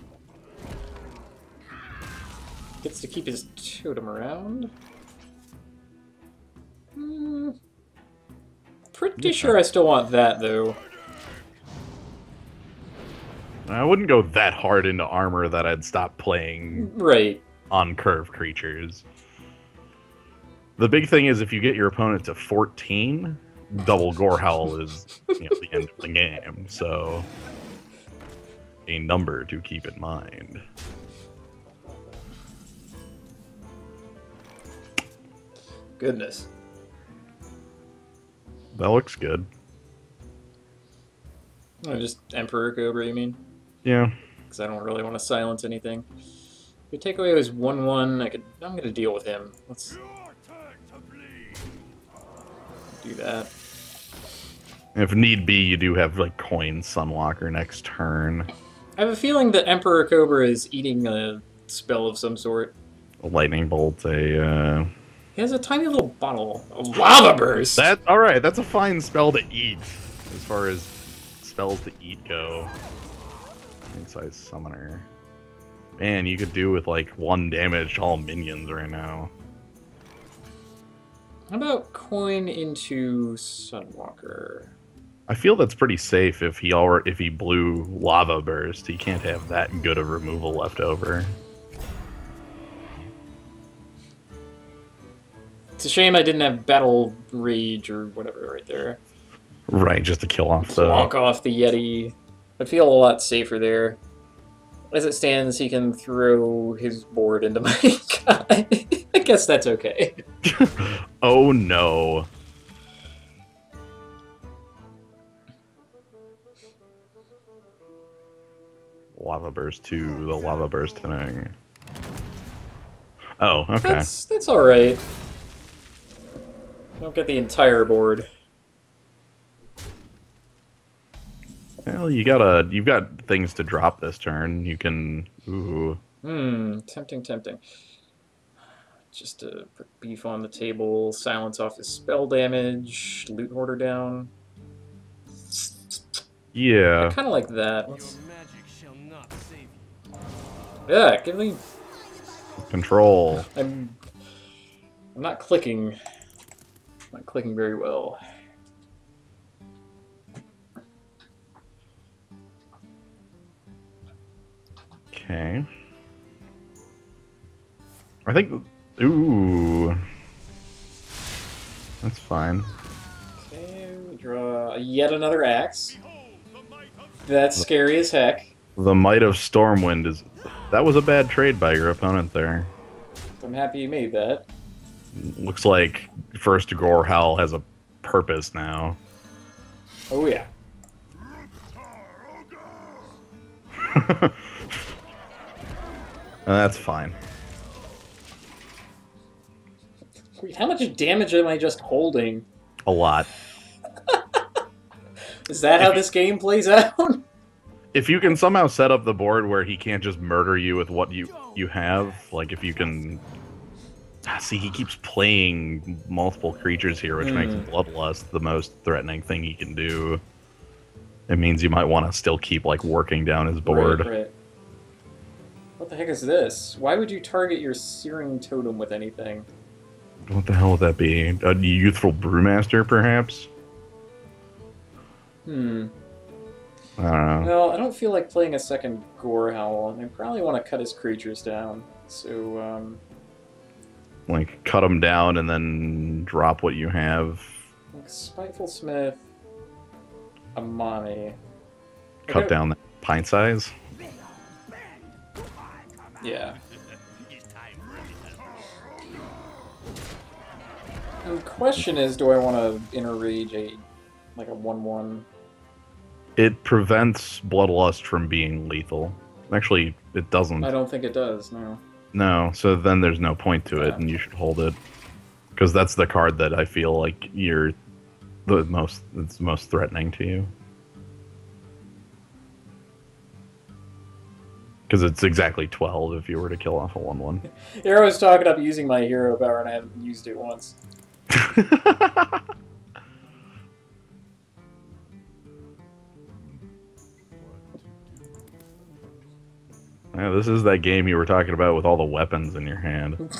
Gets to keep his totem around. Pretty sure I still want that, though. I wouldn't go that hard into armor that I'd stop playing on curve creatures. The big thing is if you get your opponent to 14, double Gorehowl is the end of the game, so a number to keep in mind. Goodness. That looks good. Oh, just Emperor Cobra, you mean? Yeah. Because I don't really want to silence anything. If your takeaway was 1-1, I'm going to deal with him. Let's do that. If need be, you do have like coin Sunwalker next turn. I have a feeling that Emperor Cobra is eating a spell of some sort. A lightning bolt, He has a tiny little bottle of lava burst. Alright, that's a fine spell to eat, as far as spells to eat go. Inside Summoner. Man, you could do with like 1 damage to all minions right now. How about coin into Sunwalker? I feel that's pretty safe if he blew Lava Burst. He can't have that good of removal left over. It's a shame I didn't have Battle Rage or whatever right there. Right, just to kill off Walk off the Yeti. I feel a lot safer there. As it stands, he can throw his board into my guy. I guess that's okay. Oh no. Lava Burst 2, the Lava Burst thing. Oh, okay. That's alright. Don't get the entire board. Well, you've got things to drop this turn. You can, ooh. Tempting. Just to put beef on the table, silence off his spell damage, loot order down. I Yeah. kind of like that. Your magic shall not save you. Yeah, give me. Control. I'm not clicking. I'm not clicking very well. Okay. I think. Ooh. That's fine. Okay, we draw yet another axe. That's scary as heck. The Might of Stormwind is. That was a bad trade by your opponent there. I'm happy you made that. Looks like First Gore Hell has a purpose now. Oh yeah. That's fine. Wait, how much damage am I just holding? A lot. Is that how this game plays out? If you can somehow set up the board where he can't just murder you with what you have, like if you can... See, he keeps playing multiple creatures here, which makes Bloodlust the most threatening thing he can do. It means you might want to still keep, like, working down his board. Right. What the heck is this? Why would you target your Searing Totem with anything? What the hell would that be? A Youthful Brewmaster, perhaps? I I don't know. Well, I don't feel like playing a second Gore Howl, and I probably want to cut his creatures down. So, Like, cut him down and then drop what you have. like Spiteful Smith, Amani. Cut down that pint size. Yeah. And the question is, do I want to interrage like a 1/1? It prevents Bloodlust from being lethal. Actually, it doesn't. I don't think it does, no. No, so then there's no point to it, and you should hold it. Because that's the card that I feel like it's most threatening to you. Because it's exactly 12 if you were to kill off a 1/1. Here I was talking up using my hero power, and I haven't used it once. Yeah, this is that game you were talking about with all the weapons in your hand.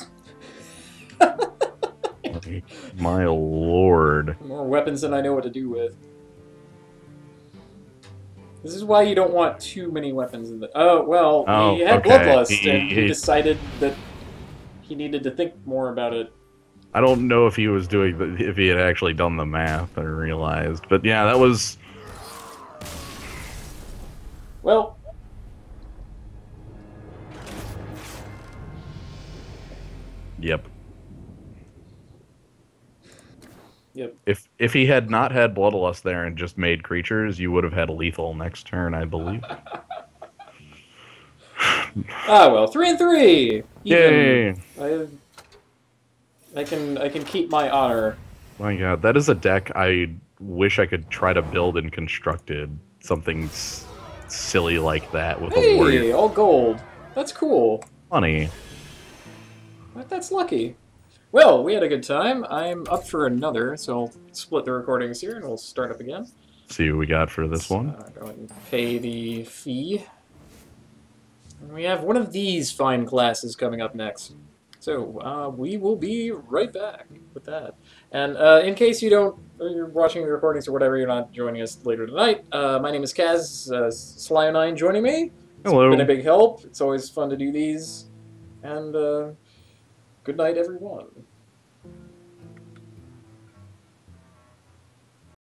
Like, my lord. More weapons than I know what to do with. This is why you don't want too many weapons in the... Oh, well, he had okay. Bloodlust, and he decided that he needed to think more about it. I don't know if he was doing if he had actually done the math or realized, but yeah, that was. Well, Yep. yep. If he had not had Bloodlust there and just made creatures, you would have had lethal next turn, I believe. Ah, well, 3 and 3. Yay! I can keep my honor. My God, that is a deck I wish I could try to build and constructed something silly like that with a warrior. Hey, all gold. That's cool. Funny. That's lucky. Well, we had a good time. I'm up for another, so I'll split the recordings here and we'll start up again. See what we got for this one. Go ahead and pay the fee. And we have one of these fine classes coming up next. So, we will be right back with that. And in case you're watching the recordings or whatever, you're not joining us later tonight, my name is Kaz, Slio9 joining me. Hello. It's been a big help. It's always fun to do these. And good night, everyone.